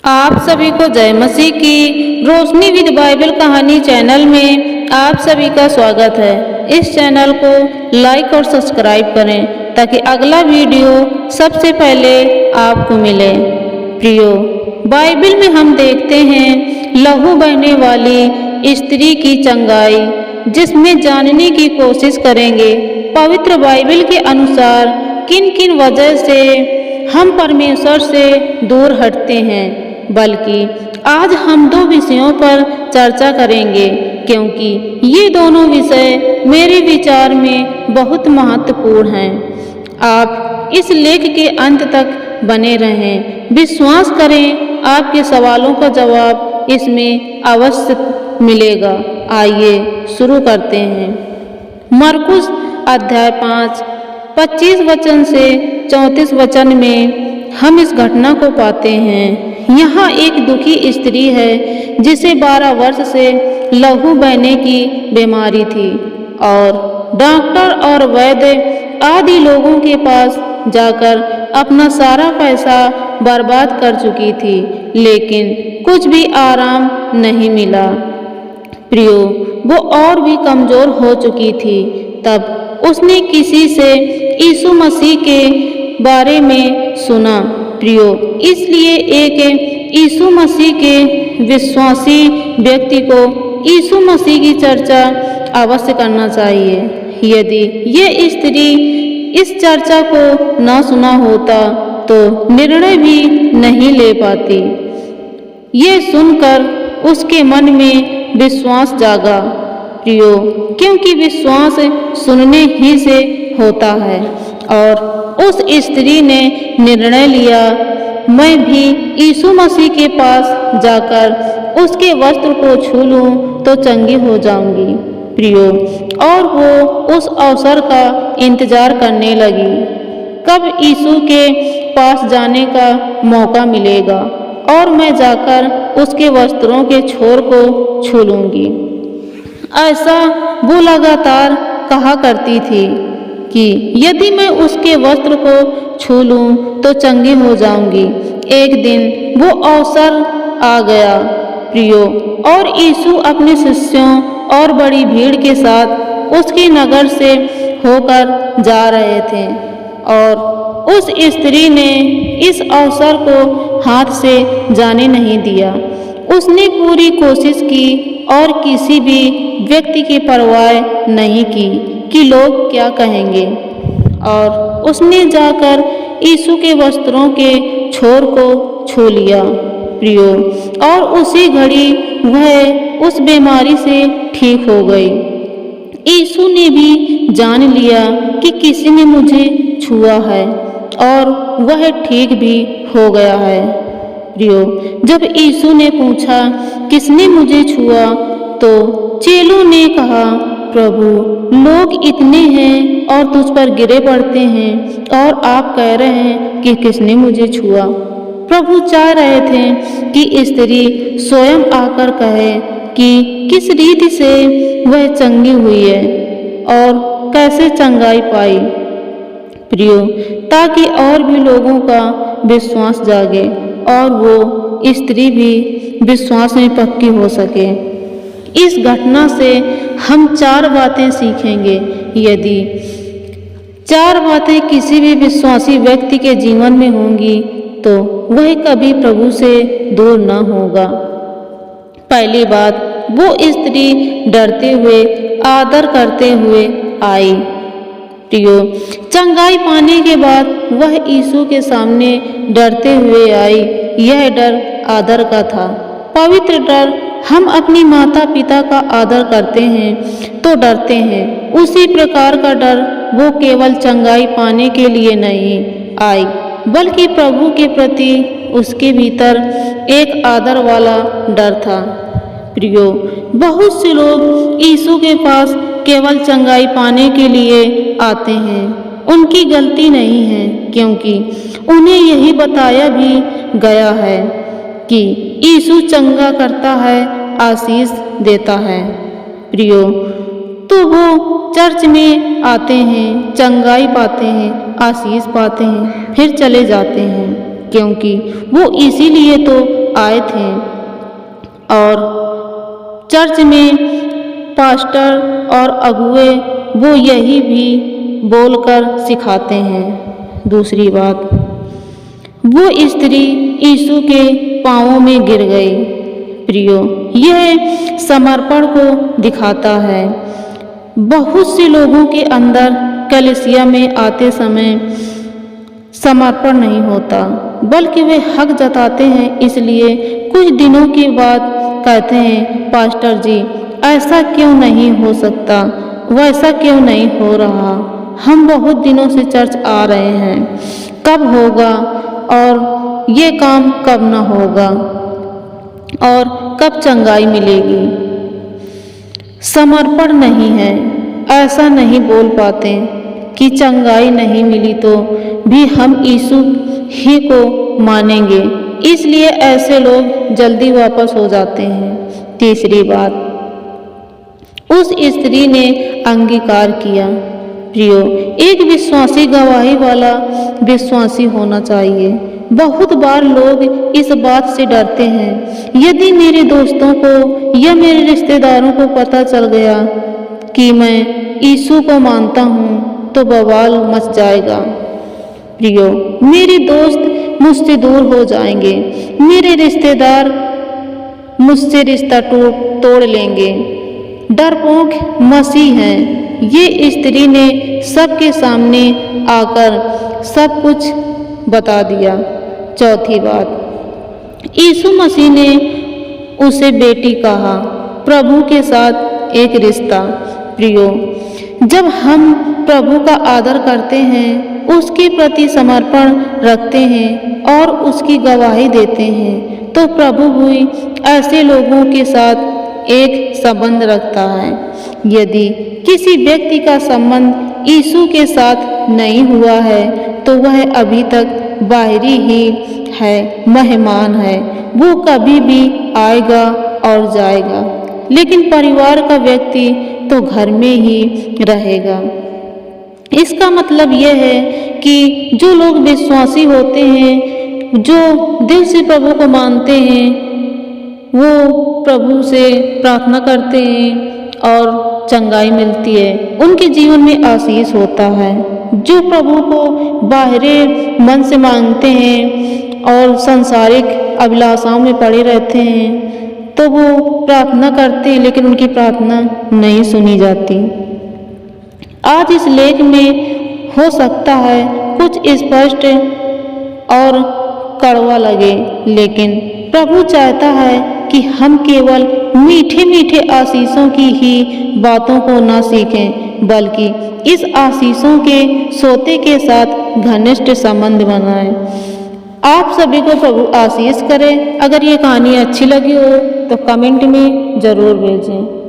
आप सभी को जय मसीह की रोशनी विद बाइबल कहानी चैनल में आप सभी का स्वागत है। इस चैनल को लाइक और सब्सक्राइब करें ताकि अगला वीडियो सबसे पहले आपको मिले। प्रियो, बाइबल में हम देखते हैं लहू बहने वाली स्त्री की चंगाई, जिसमें जानने की कोशिश करेंगे पवित्र बाइबल के अनुसार किन किन वजह से हम परमेश्वर से दूर हटते हैं। बल्कि आज हम दो विषयों पर चर्चा करेंगे, क्योंकि ये दोनों विषय मेरे विचार में बहुत महत्वपूर्ण हैं। आप इस लेख के अंत तक बने रहें। विश्वास करें, आपके सवालों का जवाब इसमें अवश्य मिलेगा। आइए शुरू करते हैं। मरकुस अध्याय 5, 25 वचन से 34 वचन में हम इस घटना को पाते हैं। यहाँ एक दुखी स्त्री है जिसे 12 वर्ष से लहू बहने की बीमारी थी और डॉक्टर और वैद्य आदि लोगों के पास जाकर अपना सारा पैसा बर्बाद कर चुकी थी, लेकिन कुछ भी आराम नहीं मिला। प्रियो, वो और भी कमजोर हो चुकी थी। तब उसने किसी से यीशु मसीह के बारे में सुना। प्रियो, इसलिए एक यीशु मसीह के विश्वासी व्यक्ति को यीशु मसीह की चर्चा अवश्य करना चाहिए। यदि ये स्त्री इस चर्चा को न सुना होता तो निर्णय भी नहीं ले पाती। ये सुनकर उसके मन में विश्वास जागा। प्रियो, क्योंकि विश्वास सुनने ही से होता है, और उस स्त्री ने निर्णय लिया, मैं भी यीशु मसीह के पास जाकर उसके वस्त्र को छू लूं तो चंगी हो जाऊंगी। प्रियो, और वो उस अवसर का इंतजार करने लगी, कब यीशु के पास जाने का मौका मिलेगा और मैं जाकर उसके वस्त्रों के छोर को छू लूंगी। ऐसा वो लगातार कहा करती थी कि यदि मैं उसके वस्त्र को छू लूं तो चंगी हो जाऊंगी। एक दिन वो अवसर आ गया, प्रियो, और यीशु अपने शिष्यों और बड़ी भीड़ के साथ उसके नगर से होकर जा रहे थे, और उस स्त्री ने इस अवसर को हाथ से जाने नहीं दिया। उसने पूरी कोशिश की और किसी भी व्यक्ति की परवाह नहीं की कि लोग क्या कहेंगे, और उसने जाकर यीशु के वस्त्रों के छोर को छू लिया। प्रियो, और उसी घड़ी वह उस बीमारी से ठीक हो गई। यीशु ने भी जान लिया कि किसी ने मुझे छुआ है, और वह ठीक भी हो गया है। प्रियो, जब यीशु ने पूछा किसने मुझे छुआ, तो चेलों ने कहा, प्रभु, लोग इतने हैं और तुझ पर गिरे पड़ते हैं, और आप कह रहे हैं कि किसने मुझे छुआ। प्रभु चाह रहे थे कि स्त्री स्वयं आकर कहे कि किस रीति से वह चंगी हुई है और कैसे चंगाई पाई। प्रियो, ताकि और भी लोगों का विश्वास जागे और वो स्त्री भी विश्वास में पक्की हो सके। इस घटना से हम 4 बातें सीखेंगे। यदि 4 बातें किसी भी विश्वासी व्यक्ति के जीवन में होंगी तो वह कभी प्रभु से दूर न होगा। पहली बात, वो स्त्री डरते हुए, आदर करते हुए आई। प्रियो, चंगाई पाने के बाद वह यीशु के सामने डरते हुए आई। यह डर आदर का था, पवित्र डर। हम अपनी माता पिता का आदर करते हैं तो डरते हैं। उसी प्रकार का डर वो केवल चंगाई पाने के लिए नहीं आई, बल्कि प्रभु के प्रति उसके भीतर एक आदर वाला डर था। प्रियो, बहुत से लोग यीशु के पास केवल चंगाई पाने के लिए आते हैं। उनकी गलती नहीं है, क्योंकि उन्हें यही बताया भी गया है कि यीशु चंगा करता है, आशीष देता है। प्रियो, तो वो चर्च में आते हैं, चंगाई पाते हैं, आशीष पाते हैं, फिर चले जाते हैं, क्योंकि वो इसीलिए तो आए थे और चर्च में पास्टर और अगुए वो यही भी बोलकर सिखाते हैं। दूसरी बात, वो स्त्री यीशु के पाँवों में गिर गई। प्रियो, यह समर्पण को दिखाता है। बहुत से लोगों के अंदर कलीसिया में आते समय समर्पण नहीं होता, बल्कि वे हक जताते हैं, इसलिए कुछ दिनों के बाद कहते हैं, पास्टर जी ऐसा क्यों नहीं हो सकता, वैसा क्यों नहीं हो रहा, हम बहुत दिनों से चर्च आ रहे हैं, कब होगा और ये काम कब ना होगा और कब चंगाई मिलेगी। समर्पण नहीं है, ऐसा नहीं बोल पाते कि चंगाई नहीं मिली तो भी हम यीशु ही को मानेंगे, इसलिए ऐसे लोग जल्दी वापस हो जाते हैं। तीसरी बात, उस स्त्री ने अंगीकार किया। प्रियो, एक विश्वासी गवाही वाला विश्वासी होना चाहिए। बहुत बार लोग इस बात से डरते हैं, यदि मेरे दोस्तों को या मेरे रिश्तेदारों को पता चल गया कि मैं यीशु को मानता हूँ तो बवाल मच जाएगा। प्रियो, मेरे दोस्त मुझसे दूर हो जाएंगे, मेरे रिश्तेदार मुझसे रिश्ता तोड़ लेंगे। डरपोक मसीह हैं। ये स्त्री ने सबके सामने आकर सब कुछ बता दिया। चौथी बात, यीशु मसीह ने उसे बेटी कहा, प्रभु के साथ एक रिश्ता। प्रियो, जब हम प्रभु का आदर करते हैं, उसके प्रति समर्पण रखते हैं और उसकी गवाही देते हैं, तो प्रभु भी ऐसे लोगों के साथ एक संबंध रखता है। यदि किसी व्यक्ति का संबंध यीशु के साथ नहीं हुआ है तो वह अभी तक बाहरी ही है, मेहमान है, वो कभी भी आएगा और जाएगा, लेकिन परिवार का व्यक्ति तो घर में ही रहेगा। इसका मतलब यह है कि जो लोग विश्वासी होते हैं, जो दिल से प्रभु को मानते हैं, वो प्रभु से प्रार्थना करते हैं और चंगाई मिलती है, उनके जीवन में आशीष होता है। जो प्रभु को बाहरी मन से मांगते हैं और सांसारिक अभिलाषाओं में पड़े रहते हैं, तो वो प्रार्थना करते हैं लेकिन उनकी प्रार्थना नहीं सुनी जाती। आज इस लेख में हो सकता है कुछ स्पष्ट और कड़वा लगे, लेकिन प्रभु चाहता है कि हम केवल मीठे मीठे आशीषों की ही बातों को ना सीखें, बल्कि इस आशीषों के सोते के साथ घनिष्ठ संबंध बनाएं। आप सभी को प्रभु आशीष करे। अगर ये कहानी अच्छी लगी हो तो कमेंट में ज़रूर भेजें।